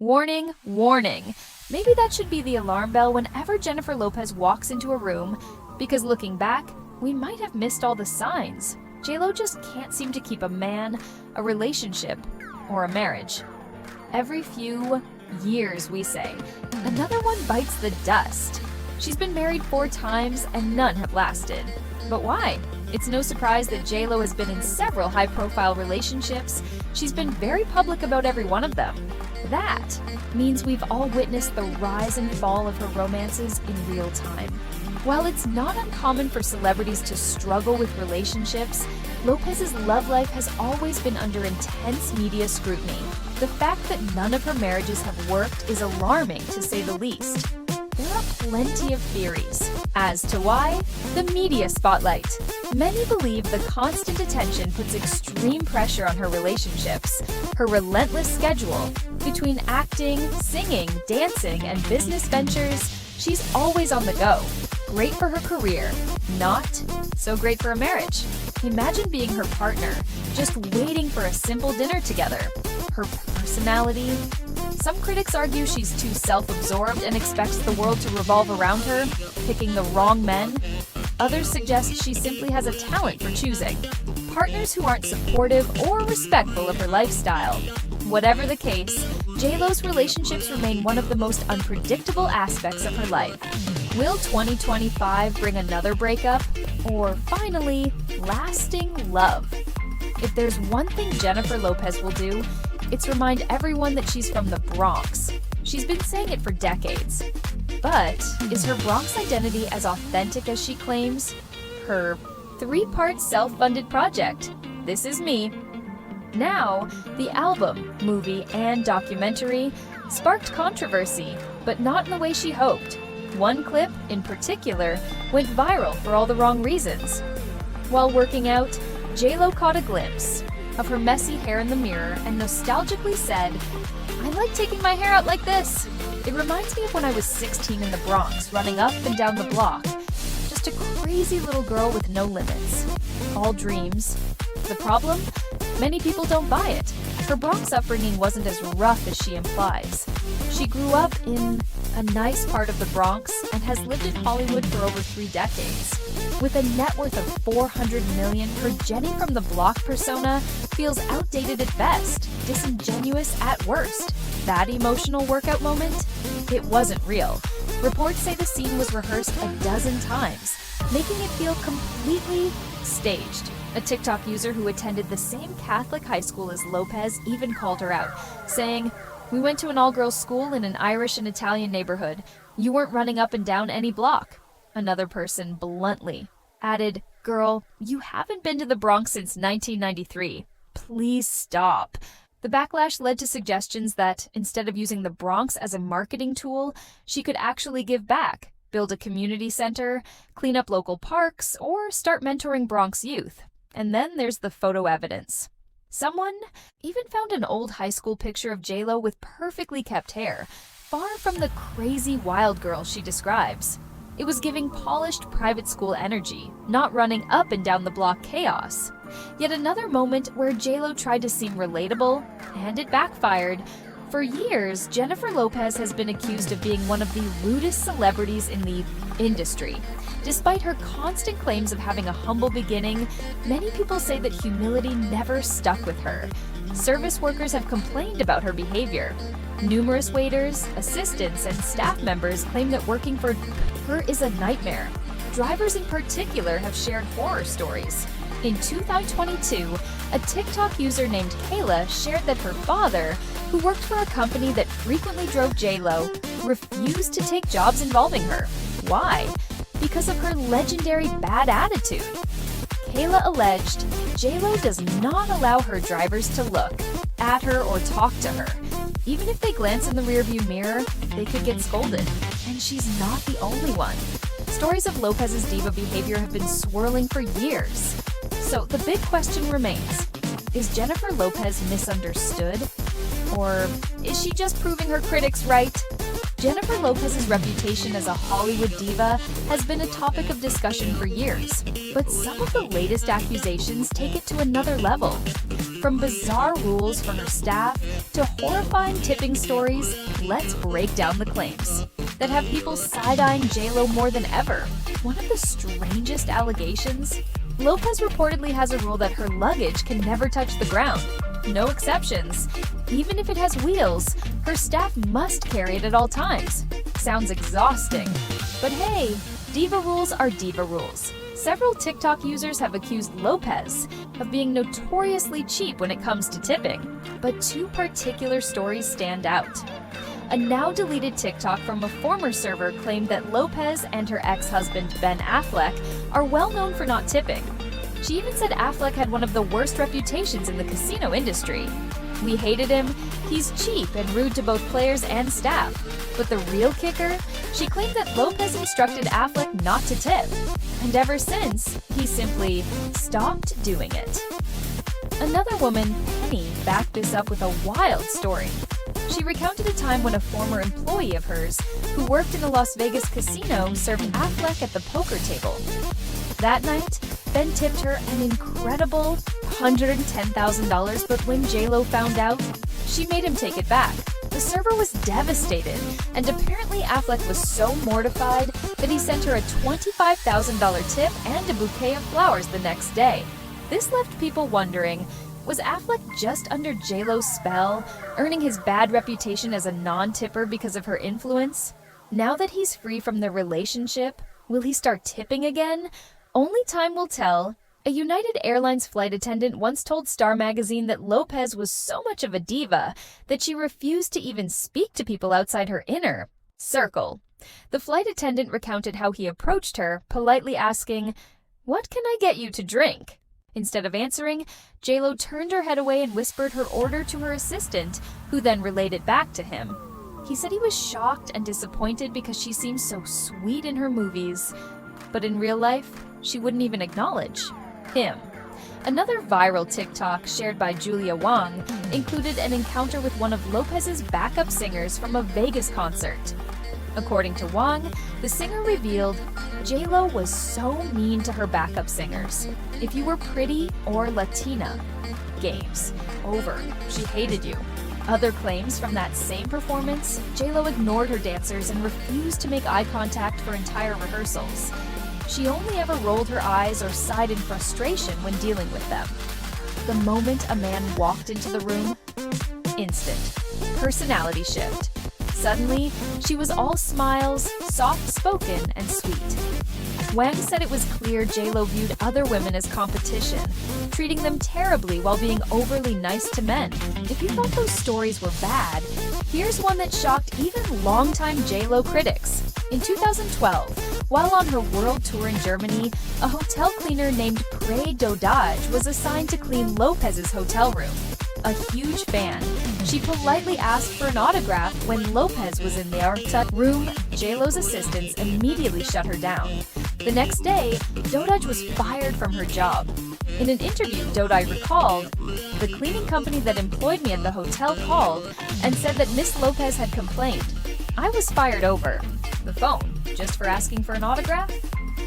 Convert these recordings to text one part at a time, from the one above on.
Warning, warning. Maybe that should be the alarm bell whenever Jennifer Lopez walks into a room, because looking back, we might have missed all the signs. JLo just can't seem to keep a man, a relationship, or a marriage. Every few years, we say, another one bites the dust. She's been married 4 times and none have lasted. But why? It's no surprise that JLo has been in several high-profile relationships. She's been very public about every one of them. That means we've all witnessed the rise and fall of her romances in real time. While it's not uncommon for celebrities to struggle with relationships, Lopez's love life has always been under intense media scrutiny. The fact that none of her marriages have worked is alarming, to say the least. There are plenty of theories as to why. The media spotlight. Many believe the constant attention puts extreme pressure on her relationships. Her relentless schedule between acting, singing, dancing, and business ventures, she's always on the go. Great for her career, not so great for a marriage. Imagine being her partner, just waiting for a simple dinner together. Her personality. Some critics argue she's too self-absorbed and expects the world to revolve around her, picking the wrong men. Others suggest she simply has a talent for choosing partners who aren't supportive or respectful of her lifestyle. Whatever the case, JLo's relationships remain one of the most unpredictable aspects of her life. Will 2025 bring another breakup? Or finally, lasting love? If there's one thing Jennifer Lopez will do, it's remind everyone that she's from the Bronx. She's been saying it for decades. But is her Bronx identity as authentic as she claims? Her 3-part self-funded project, This Is Me. Now, the album, movie, and documentary sparked controversy, but not in the way she hoped. One clip, in particular, went viral for all the wrong reasons. While working out, JLo caught a glimpse of her messy hair in the mirror and nostalgically said, "I like taking my hair out like this. It reminds me of when I was 16 in the Bronx, running up and down the block. Just a crazy little girl with no limits. All dreams." The problem? Many people don't buy it. Her Bronx upbringing wasn't as rough as she implies. She grew up in a nice part of the Bronx and has lived in Hollywood for over 3 decades. With a net worth of $400 million, her Jenny from the Block persona feels outdated at best, disingenuous at worst. That emotional workout moment? It wasn't real. Reports say the scene was rehearsed a dozen times, making it feel completely staged. A TikTok user who attended the same Catholic high school as Lopez even called her out, saying, "We went to an all-girls school in an Irish and Italian neighborhood. You weren't running up and down any block." Another person bluntly added, "Girl, you haven't been to the Bronx since 1993. Please stop." The backlash led to suggestions that, instead of using the Bronx as a marketing tool, she could actually give back, build a community center, clean up local parks, or start mentoring Bronx youth. And then there's the photo evidence. Someone even found an old high school picture of JLo with perfectly kept hair, far from the crazy wild girl she describes. It was giving polished private school energy, not running up and down the block chaos. Yet another moment where JLo tried to seem relatable, and it backfired. For years, Jennifer Lopez has been accused of being one of the rudest celebrities in the industry. Despite her constant claims of having a humble beginning, many people say that humility never stuck with her. Service workers have complained about her behavior. Numerous waiters, assistants, and staff members claim that working for her is a nightmare. Drivers in particular have shared horror stories. In 2022, a TikTok user named Kayla shared that her father, who worked for a company that frequently drove JLo, refused to take jobs involving her. Why? Because of her legendary bad attitude. Kayla alleged JLo does not allow her drivers to look at her or talk to her. Even if they glance in the rearview mirror, they could get scolded. And she's not the only one. Stories of Lopez's diva behavior have been swirling for years. So the big question remains, is Jennifer Lopez misunderstood? Or is she just proving her critics right? Jennifer Lopez's reputation as a Hollywood diva has been a topic of discussion for years, but some of the latest accusations take it to another level. From bizarre rules for her staff to horrifying tipping stories, let's break down the claims that have people side-eyeing J.Lo more than ever. One of the strangest allegations? Lopez reportedly has a rule that her luggage can never touch the ground. No exceptions. Even if it has wheels, her staff must carry it at all times. Sounds exhausting. But hey, diva rules are diva rules. Several TikTok users have accused Lopez of being notoriously cheap when it comes to tipping. But two particular stories stand out. A now-deleted TikTok from a former server claimed that Lopez and her ex-husband Ben Affleck are well known for not tipping. She even said Affleck had one of the worst reputations in the casino industry. "We hated him, he's cheap and rude to both players and staff." But the real kicker? She claimed that Lopez instructed Affleck not to tip. And ever since, he simply stopped doing it. Another woman, Penny, backed this up with a wild story. She recounted a time when a former employee of hers, who worked in a Las Vegas casino, served Affleck at the poker table. That night, Ben tipped her an incredible $110,000, but when J.Lo found out, she made him take it back. The server was devastated, and apparently Affleck was so mortified that he sent her a $25,000 tip and a bouquet of flowers the next day. This left people wondering, was Affleck just under J.Lo's spell, earning his bad reputation as a non-tipper because of her influence? Now that he's free from the relationship, will he start tipping again? Only time will tell. A United Airlines flight attendant once told Star magazine that Lopez was so much of a diva that she refused to even speak to people outside her inner circle. The flight attendant recounted how he approached her, politely asking, "What can I get you to drink?" Instead of answering, J.Lo turned her head away and whispered her order to her assistant, who then relayed it back to him. He said he was shocked and disappointed because she seemed so sweet in her movies, but in real life, she wouldn't even acknowledge him. Another viral TikTok shared by Julia Wang included an encounter with one of Lopez's backup singers from a Vegas concert. According to Wang, the singer revealed, J.Lo was so mean to her backup singers. If you were pretty or Latina, game's over. She hated you. Other claims from that same performance, J.Lo ignored her dancers and refused to make eye contact for entire rehearsals. She only ever rolled her eyes or sighed in frustration when dealing with them. The moment a man walked into the room, instant personality shift. Suddenly, she was all smiles, soft-spoken, and sweet. Wang said it was clear J.Lo viewed other women as competition, treating them terribly while being overly nice to men. If you thought those stories were bad, here's one that shocked even longtime J.Lo critics. In 2012, while on her world tour in Germany, a hotel cleaner named Prey Dodage was assigned to clean Lopez's hotel room. A huge fan, she politely asked for an autograph when Lopez was in the room. J.Lo's assistants immediately shut her down. The next day, Dodage was fired from her job. In an interview, Dodage recalled, "The cleaning company that employed me at the hotel called and said that Miss Lopez had complained. I was fired over the phone just for asking for an autograph."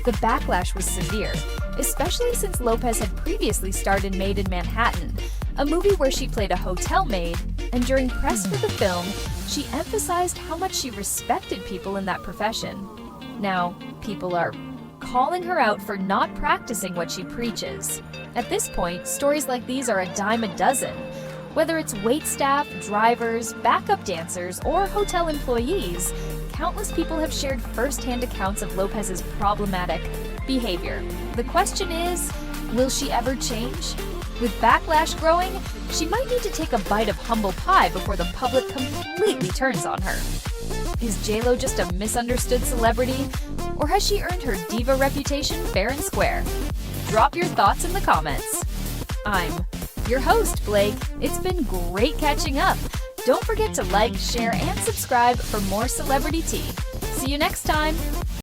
The backlash was severe, especially since Lopez had previously starred in Maid in Manhattan, a movie where she played a hotel maid, and during press for the film, she emphasized how much she respected people in that profession. Now, people are calling her out for not practicing what she preaches. At this point, stories like these are a dime a dozen. Whether it's waitstaff, drivers, backup dancers, or hotel employees, countless people have shared first-hand accounts of Lopez's problematic behavior. The question is, will she ever change? With backlash growing, she might need to take a bite of humble pie before the public completely turns on her. Is J.Lo just a misunderstood celebrity, or has she earned her diva reputation fair and square? Drop your thoughts in the comments. I'm your host, Blake. It's been great catching up. Don't forget to like, share, and subscribe for more celebrity tea. See you next time!